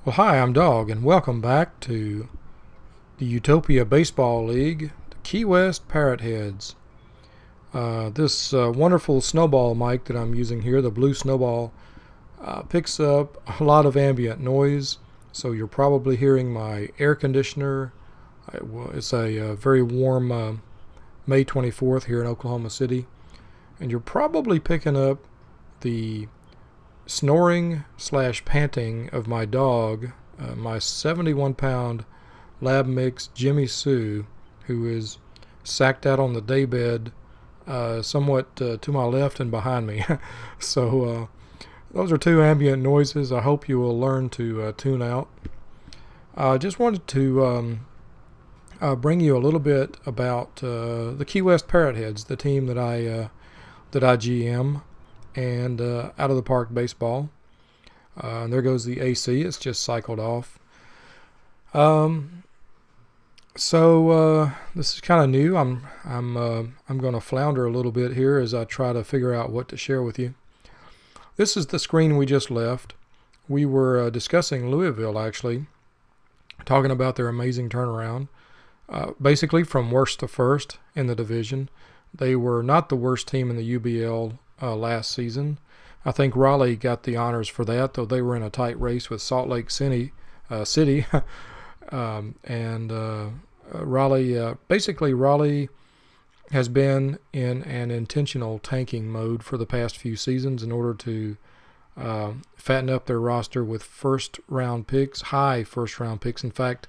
Well, hi, I'm Dog, and welcome back to the Utopia Baseball League, the Key West Parrot Heads. This wonderful snowball mic that I'm using here, the blue snowball, picks up a lot of ambient noise, so you're probably hearing my air conditioner. It's a very warm May 24th here in Oklahoma City, and you're probably picking up the snoring / panting of my dog, my 71-pound lab mix Jimmy Sue, who is sacked out on the daybed somewhat to my left and behind me. So those are two ambient noises I hope you will learn to tune out. I just wanted to bring you a little bit about the Key West Parrot Heads, the team that I GM, and out of the park baseball. And there goes the AC. It's just cycled off. So this is kind of new. I'm going to flounder a little bit here as I try to figure out what to share with you. This is the screen we just left. We were discussing Louisville, actually, talking about their amazing turnaround. Basically from worst to first in the division. They were not the worst team in the UBL last season. I think Raleigh got the honors for that, though they were in a tight race with Salt Lake City. Raleigh has been in an intentional tanking mode for the past few seasons in order to fatten up their roster with first-round picks, high first-round picks. In fact,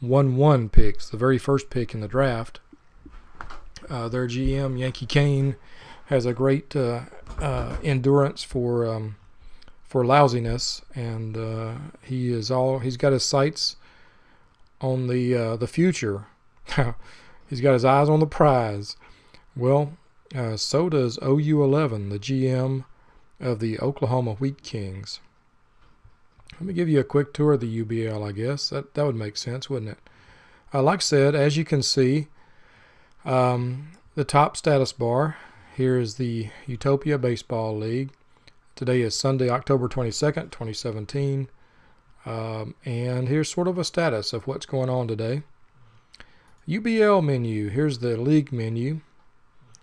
1-1 picks, the very first pick in the draft. Their GM, Yankee Kane, has a great endurance for lousiness, and he's got his sights on the future. He's got his eyes on the prize. Well, so does OU11, the GM of the Oklahoma Wheat Kings. Let me give you a quick tour of the UBL, I guess. That would make sense, wouldn't it? Like I said, as you can see, the top status bar, here is the Utopia Baseball League. Today is Sunday, October 22nd, 2017. And here's sort of a status of what's going on today. UBL menu, here's the league menu.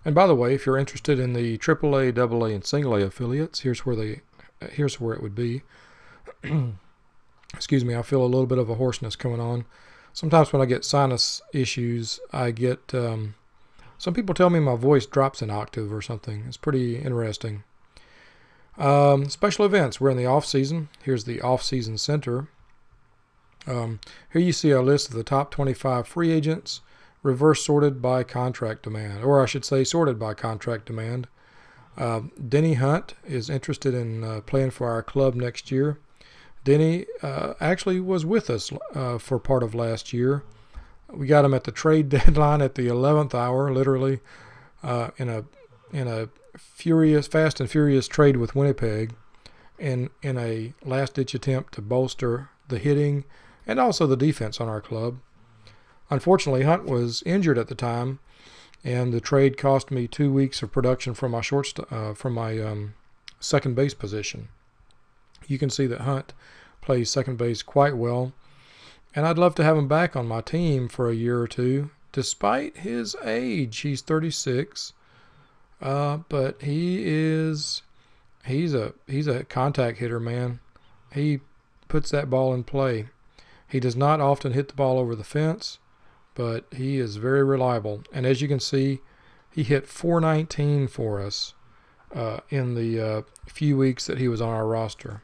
And by the way, if you're interested in the AAA, AA, and single A affiliates, here's where it would be. Excuse me, I feel a little bit of a hoarseness coming on. Sometimes when I get sinus issues, I get some people tell me my voice drops an octave or something. It's pretty interesting. Special events. We're in the off season. Here's the off season center. Here you see a list of the top 25 free agents, reverse sorted by contract demand, or I should say sorted by contract demand. Denny Hunt is interested in playing for our club next year. Denny actually was with us for part of last year. We got him at the trade deadline at the 11th hour, literally, in a fast and furious trade with Winnipeg, in a last-ditch attempt to bolster the hitting and also the defense on our club. Unfortunately, Hunt was injured at the time, and the trade cost me 2 weeks of production from my second base position. You can see that Hunt plays second base quite well, and I'd love to have him back on my team for a year or two, despite his age. He's 36, but he's a contact hitter, man. He puts that ball in play. He does not often hit the ball over the fence, but he is very reliable. And as you can see, he hit .419 for us in the few weeks that he was on our roster.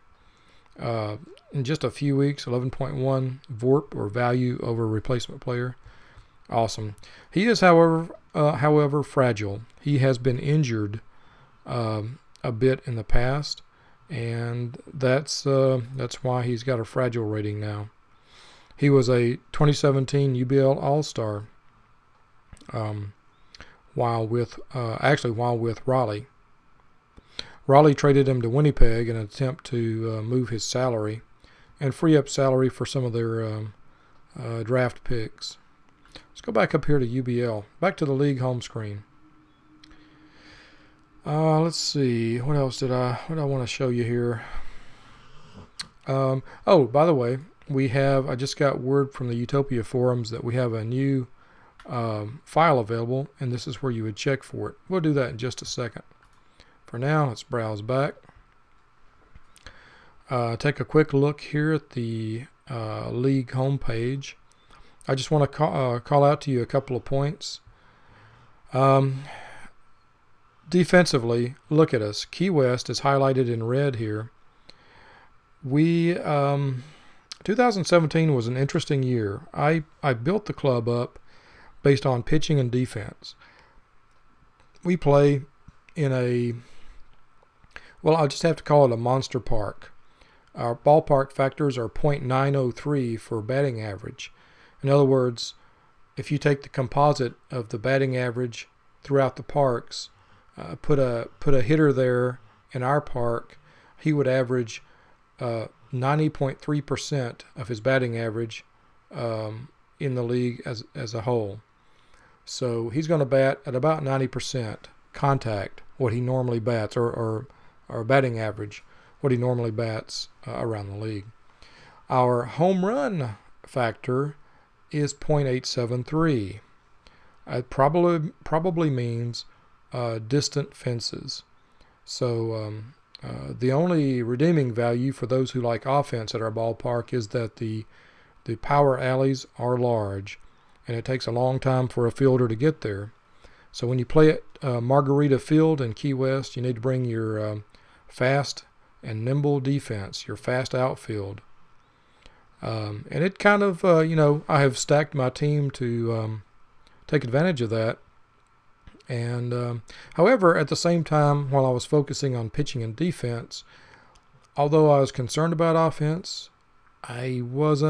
In just a few weeks, 11.1 VORP, or value over replacement player. Awesome. He is, however, fragile. He has been injured a bit in the past, and that's why he's got a fragile rating now. He was a 2017 UBL All-Star while with Raleigh. Raleigh traded him to Winnipeg in an attempt to move his salary and free up salary for some of their draft picks. Let's go back up here to UBL, back to the league home screen. Let's see, what else did I want to show you here? Oh, by the way, I just got word from the Utopia forums that we have a new file available, and this is where you would check for it. We'll do that in just a second. For now, let's browse back. Take a quick look here at the league homepage. I just want to call out to you a couple of points. Defensively, look at us. Key West is highlighted in red here. 2017 was an interesting year. I built the club up based on pitching and defense. We play in I'll just have to call it a monster park. Our ballpark factors are .903 for batting average. In other words, if you take the composite of the batting average throughout the parks, put a hitter there in our park, he would average 90.3% of his batting average in the league as a whole. So he's going to bat at about 90% contact, what he normally bats, or batting average, what he normally bats around the league. Our home run factor is .873. It probably means distant fences. So the only redeeming value for those who like offense at our ballpark is that the power alleys are large, and it takes a long time for a fielder to get there. So when you play at Margarita Field in Key West, you need to bring your fast and nimble defense, your fast outfield. And it kind of, I have stacked my team to take advantage of that. And however, at the same time, while I was focusing on pitching and defense, although I was concerned about offense, I was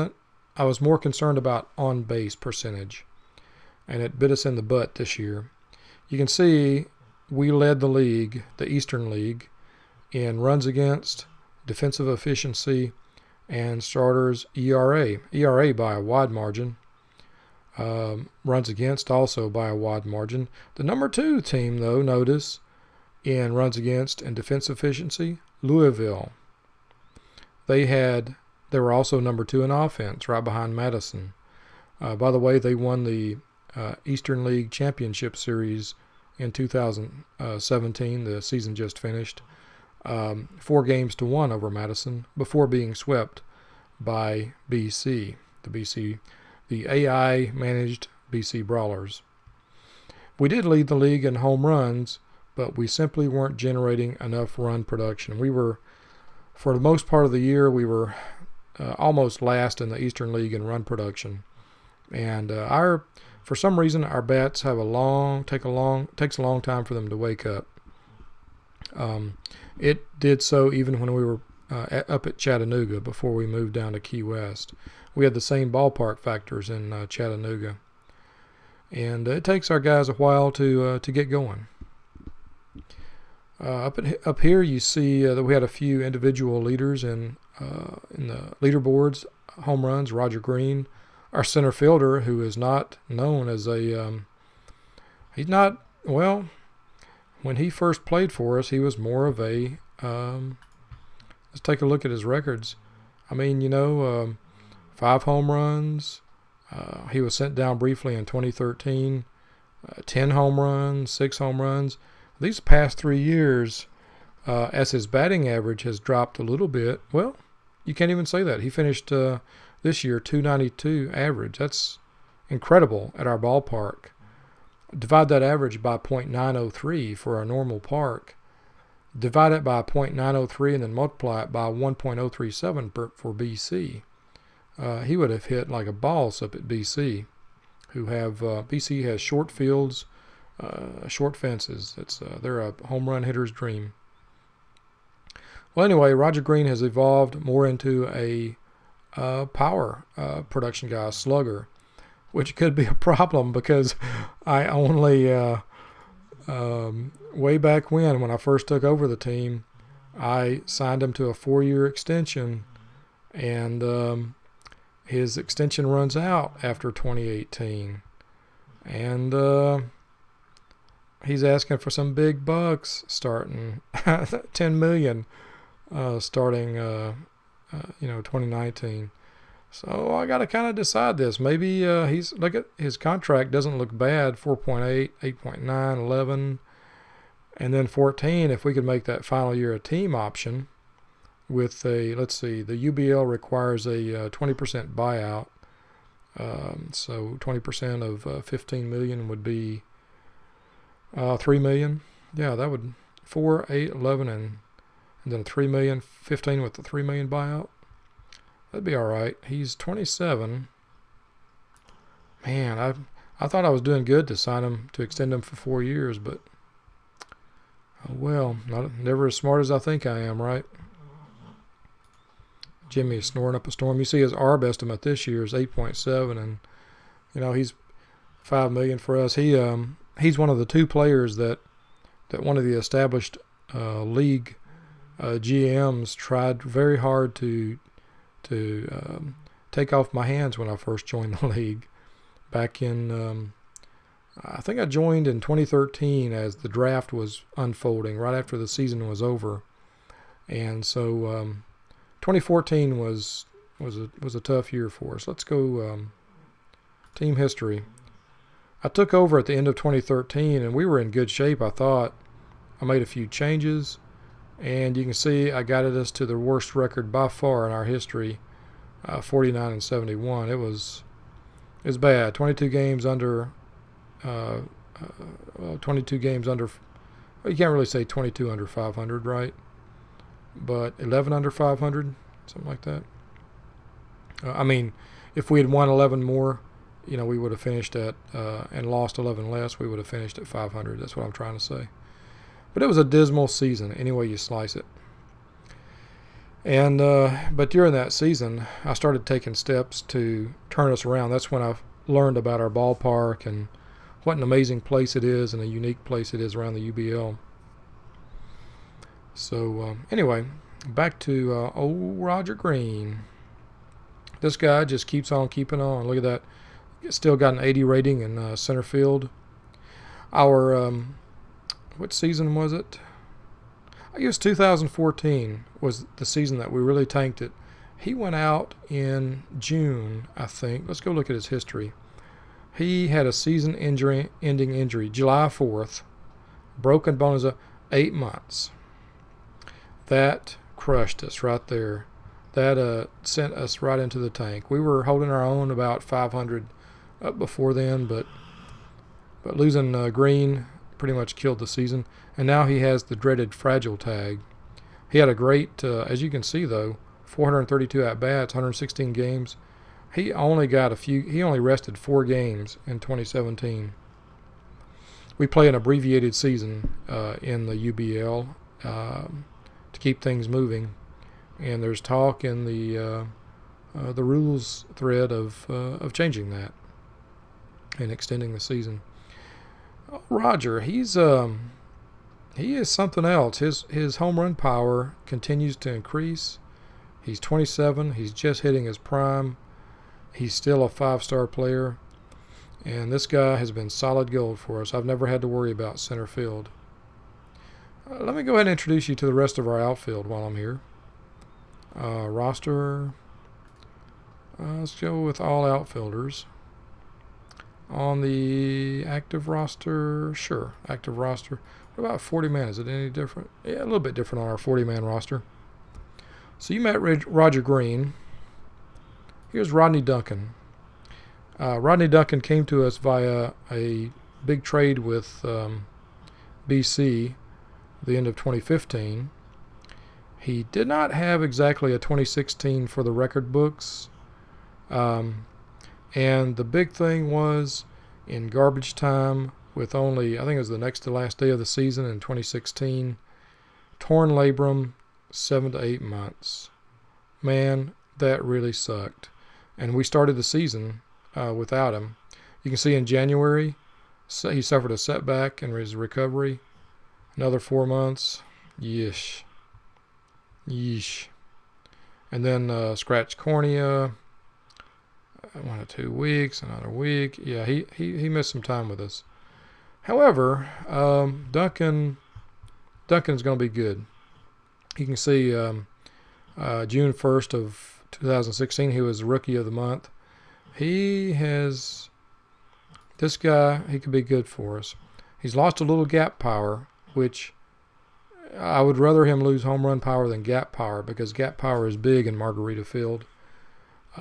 more concerned about on-base percentage. And it bit us in the butt this year. You can see we led the league, the Eastern League, in runs against, defensive efficiency, and starters ERA. ERA by a wide margin. Runs against also by a wide margin. The number 2 team, though, notice, in runs against and defense efficiency, Louisville. They were also number 2 in offense, right behind Madison. By the way, they won the Eastern League Championship Series in 2017. The season just finished. 4-1 over Madison before being swept by BC. The AI-managed BC Brawlers. We did lead the league in home runs, but we simply weren't generating enough run production. For the most part of the year, we were almost last in the Eastern League in run production. And for some reason, our bats takes a long time for them to wake up. It did so even when we were up at Chattanooga before we moved down to Key West. We had the same ballpark factors in Chattanooga. And it takes our guys a while to get going. Up here you see that we had a few individual leaders in the leaderboards. Home runs, Roger Green, our center fielder, who is not known as when he first played for us, he was more of a, let's take a look at his records. 5 home runs. He was sent down briefly in 2013. 10 home runs, 6 home runs. These past 3 years, as his batting average has dropped a little bit, well, you can't even say that. He finished this year .292 average. That's incredible at our ballpark. Divide that average by .903 for a normal park. Divide it by .903 and then multiply it by 1.037 for BC. He would have hit like a boss up at BC, BC has short fields, short fences. They're a home run hitter's dream. Well, anyway, Roger Green has evolved more into a power production guy, a slugger, which could be a problem because I only, way back when I first took over the team, I signed him to a 4-year extension, and his extension runs out after 2018. And he's asking for some big bucks starting, $10 million starting 2019. So I got to kind of decide this. Maybe look at his contract doesn't look bad. 4.8, 8.9, 11, and then 14. If we could make that final year a team option with let's see, the UBL requires a 20% buyout. So 20% of 15 million would be 3 million. Yeah, that would 4, 8, 11, and then 3 million, 15 with the 3 million buyout. That'd be all right. He's 27. Man, I thought I was doing good to sign him, to extend him for 4 years, but oh well, never as smart as I think I am, right? Jimmy is snoring up a storm. You see his ARB estimate this year is 8.7, and he's 5 million for us. He's one of the 2 players that one of the established league GMs tried very hard to take off my hands when I first joined the league back in I think I joined in 2013 as the draft was unfolding right after the season was over, and so 2014 was a tough year for us. Let's go team history. I took over at the end of 2013 and we were in good shape. I thought I made a few changes, and you can see I got us to the worst record by far in our history, 49-71. It was bad. 22 games under. 22 games under. Well, you can't really say 22 under 500, right? But 11 under 500, something like that. I mean, if we had won 11 more, we would have finished at and lost 11 less. We would have finished at 500. That's what I'm trying to say. But it was a dismal season, any way you slice it. And but during that season, I started taking steps to turn us around. That's when I learned about our ballpark and what an amazing place it is and a unique place it is around the UBL. So anyway, back to old Roger Green. This guy just keeps on keeping on. Look at that. Still got an 80 rating in center field. Our what season was it? I guess 2014 was the season that we really tanked it. He went out in June, I think. Let's go look at his history. He had a season-ending injury, July 4th. Broken bone is 8 months. That crushed us right there. That sent us right into the tank. We were holding our own about 500 up before then, but losing Green pretty much killed the season. And now he has the dreaded fragile tag. He had a great, as you can see though, 432 at-bats, 116 games. He only rested 4 games in 2017. We play an abbreviated season in the UBL to keep things moving. And there's talk in the rules thread of changing that and extending the season. Roger, he is something else. His home run power continues to increase. He's 27. He's just hitting his prime. He's still a 5-star player, and this guy has been solid gold for us. I've never had to worry about center field. Let me go ahead and introduce you to the rest of our outfield while I'm here. Roster. Let's go with all outfielders. On the active roster, sure, active roster. What about 40-man? Is it any different? Yeah, a little bit different on our 40-man roster. So you met Roger Green. Here's Rodney Duncan. Rodney Duncan came to us via a big trade with BC the end of 2015. He did not have exactly a 2016 for the record books. And the big thing was in garbage time with only, I think it was the next to last day of the season in 2016, torn labrum, 7 to 8 months. Man, that really sucked. And we started the season without him. You can see in January, he suffered a setback in his recovery. Another 4 months. Yeesh. And then scratched cornea. 1 to 2 weeks, another week. Yeah, he missed some time with us. However, Duncan's going to be good. You can see June 1st of 2016, he was Rookie of the Month. This guy, he could be good for us. He's lost a little gap power, which I would rather him lose home run power than gap power, because gap power is big in Margarita Field.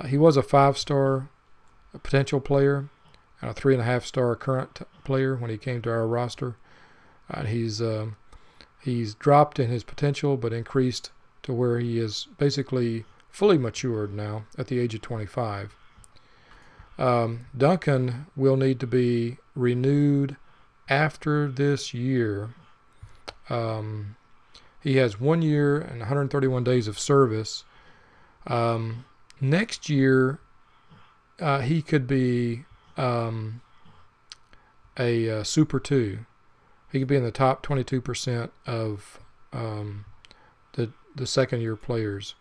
He was a 5-star potential player and a 3.5-star current player when he came to our roster. And he's dropped in his potential, but increased to where he is basically fully matured now at the age of 25. Duncan will need to be renewed after this year. He has 1 year and 131 days of service. Next year, he could be a Super 2. He could be in the top 22% of the second-year players.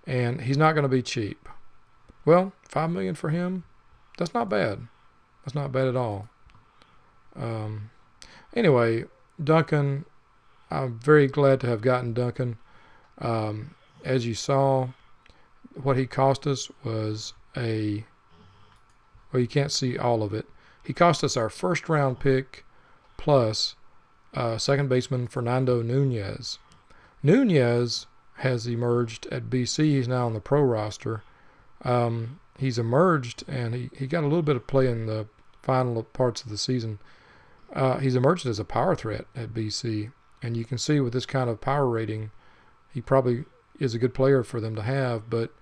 And he's not going to be cheap. Well, $5 million for him, that's not bad. That's not bad at all. Anyway, Duncan, I'm very glad to have gotten Duncan. As you saw, what he cost us was well, you can't see all of it. He cost us our first-round pick plus second baseman Fernando Nunez. Nunez has emerged at BC. He's now on the pro roster. He's emerged, and he got a little bit of play in the final parts of the season. He's emerged as a power threat at BC, and you can see with this kind of power rating, he probably is a good player for them to have. But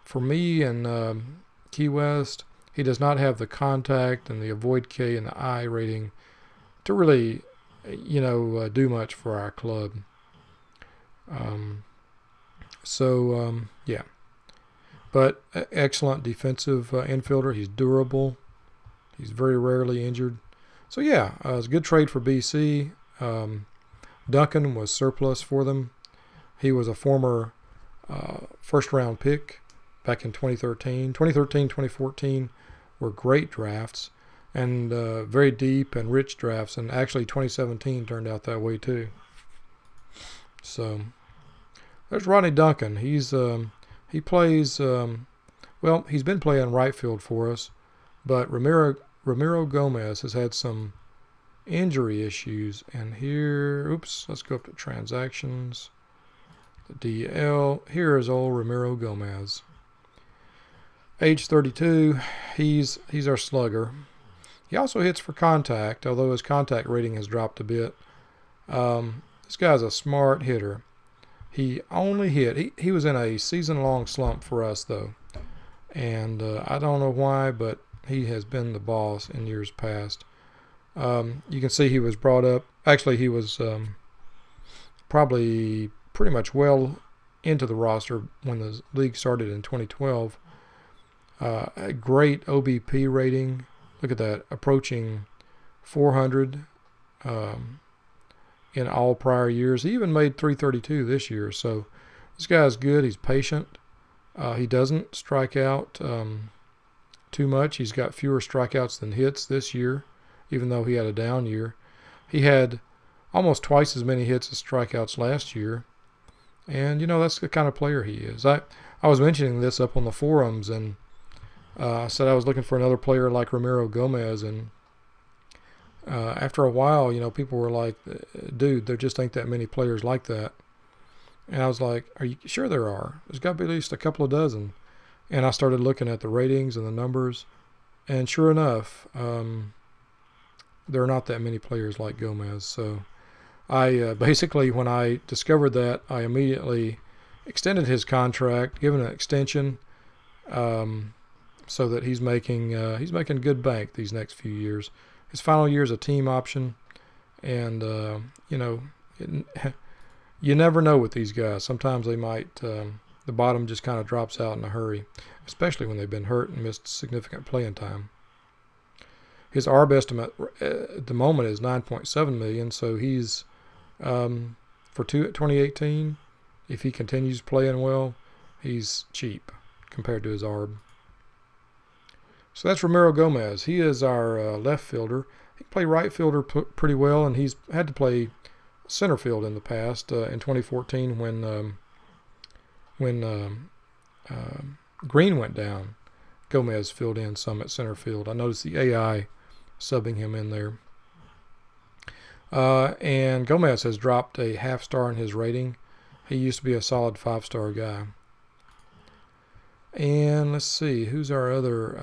for me and Key West, he does not have the contact and the avoid K and the I rating to really, do much for our club. Yeah. But excellent defensive infielder. He's durable. He's very rarely injured. So, yeah, it was a good trade for BC. Duncan was surplus for them. He was a former first-round pick back in 2013. 2013, 2014 were great drafts and very deep and rich drafts. And actually, 2017 turned out that way too. So, there's Rodney Duncan. He plays, he's been playing right field for us, but Ramiro Gomez has had some injury issues. And here, let's go up to transactions, the DL. Here is old Ramiro Gomez. Age 32, he's our slugger. He also hits for contact, although his contact rating has dropped a bit. This guy's a smart hitter. He only hit, he was in a season-long slump for us, though. And I don't know why, but he has been the boss in years past. You can see he was brought up. Actually, he was probably pretty much well into the roster when the league started in 2012. A great OBP rating. Look at that, approaching 400 in all prior years. He even made 332 this year. So this guy's good. He's patient. He doesn't strike out too much. He's got fewer strikeouts than hits this year, even though he had a down year. He had almost twice as many hits as strikeouts last year. And, that's the kind of player he is. I was mentioning this up on the forums, and I said I was looking for another player like Ramiro Gomez, and after a while, people were like, dude, there just ain't that many players like that. And I was like, are you sure there are? There's got to be at least a couple of dozen. And I started looking at the ratings and the numbers, and sure enough, there are not that many players like Gomez. So I basically, when I discovered that, I immediately extended his contract, given an extension, so that he's making good bank these next few years. His final year is a team option, and you never know with these guys. Sometimes they might the bottom just kind of drops out in a hurry, especially when they've been hurt and missed significant playing time. His ARB estimate at the moment is $9.7 million, so he's for 2018. If he continues playing well, he's cheap compared to his ARB. So that's Ramiro Gomez. He is our left fielder. He can play right fielder pretty well, and he's had to play center field in the past. In 2014, when when Green went down, Gomez filled in some at center field. I noticed the AI subbing him in there. And Gomez has dropped a half-star in his rating. He used to be a solid 5-star guy. And let's see, who's our other...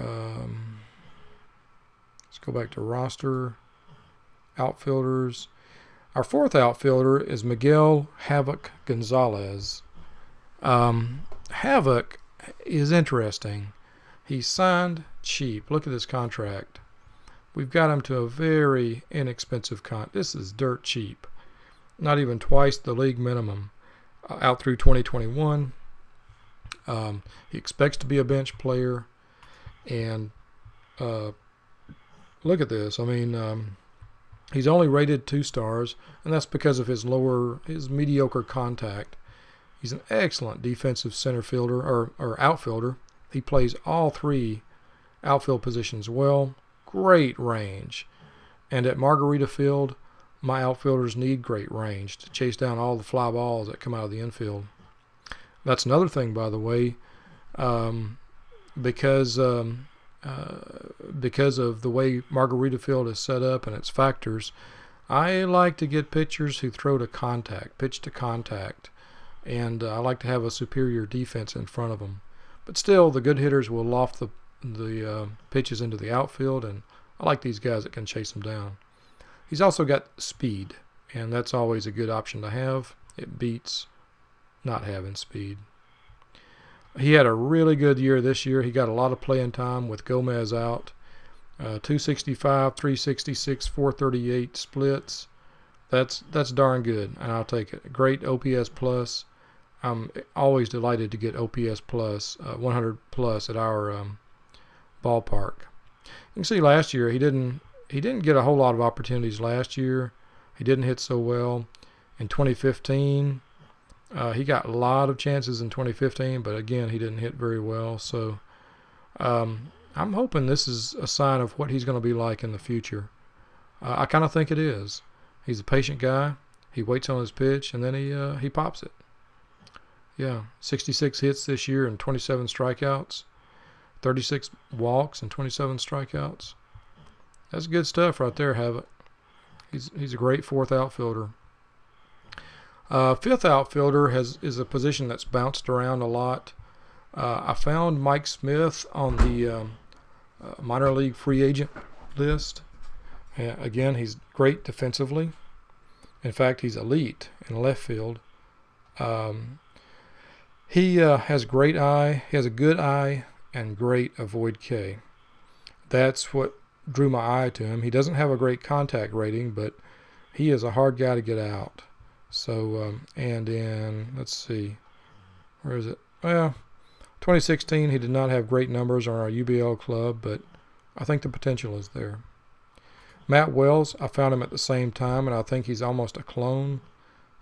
let's go back to roster. Outfielders. Our fourth outfielder is Miguel Havoc Gonzalez. Havoc is interesting. He's signed cheap. Look at this contract. We've got him to a very inexpensive contract. This is dirt cheap. Not even twice the league minimum. Out through 2021. He expects to be a bench player. And look at this. I mean, he's only rated 2 stars, and that's because of his mediocre contact. He's an excellent defensive center fielder or outfielder. He plays all 3 outfield positions well. Great range. And at Margarita Field, my outfielders need great range to chase down all the fly balls that come out of the infield. That's another thing, by the way, because of the way Margarita Field is set up and its factors, I like to get pitchers who throw to contact, pitch to contact, and I like to have a superior defense in front of them. But still, the good hitters will loft the pitches into the outfield, and I like these guys that can chase them down. He's also got speed, and that's always a good option to have. It beats not having speed. He had a really good year this year. He got a lot of playing time with Gomez out. 265, 366, 438 splits. That's darn good, and I'll take it. Great OPS plus. I'm always delighted to get OPS plus, 100 plus at our ballpark. You can see last year he didn't get a whole lot of opportunities last year. He didn't hit so well. In 2015, he got a lot of chances in 2015, but again, he didn't hit very well. So I'm hoping this is a sign of what he's going to be like in the future. I kind of think it is. He's a patient guy. He waits on his pitch, and then he pops it. Yeah, 66 hits this year and 27 strikeouts. 36 walks and 27 strikeouts. That's good stuff right there, Havoc. He's a great 4th outfielder. 5th outfielder is a position that's bounced around a lot. I found Mike Smith on the minor league free agent list. Again, he's great defensively. In fact, he's elite in left field. He has great eye. He has a good eye and great avoid K. That's what drew my eye to him. He doesn't have a great contact rating, but he is a hard guy to get out. So, and in, let's see, where is it? Well, 2016, he did not have great numbers on our UBL club, but I think the potential is there. Matt Wells, I found him at the same time, and I think he's almost a clone.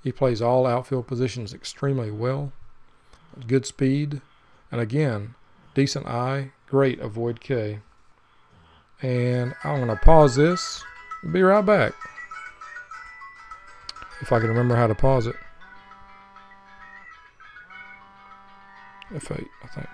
He plays all outfield positions extremely well. Good speed, and again, decent eye, great avoid K. And I'm going to pause this and be right back. If I can remember how to pause it. F8, I think.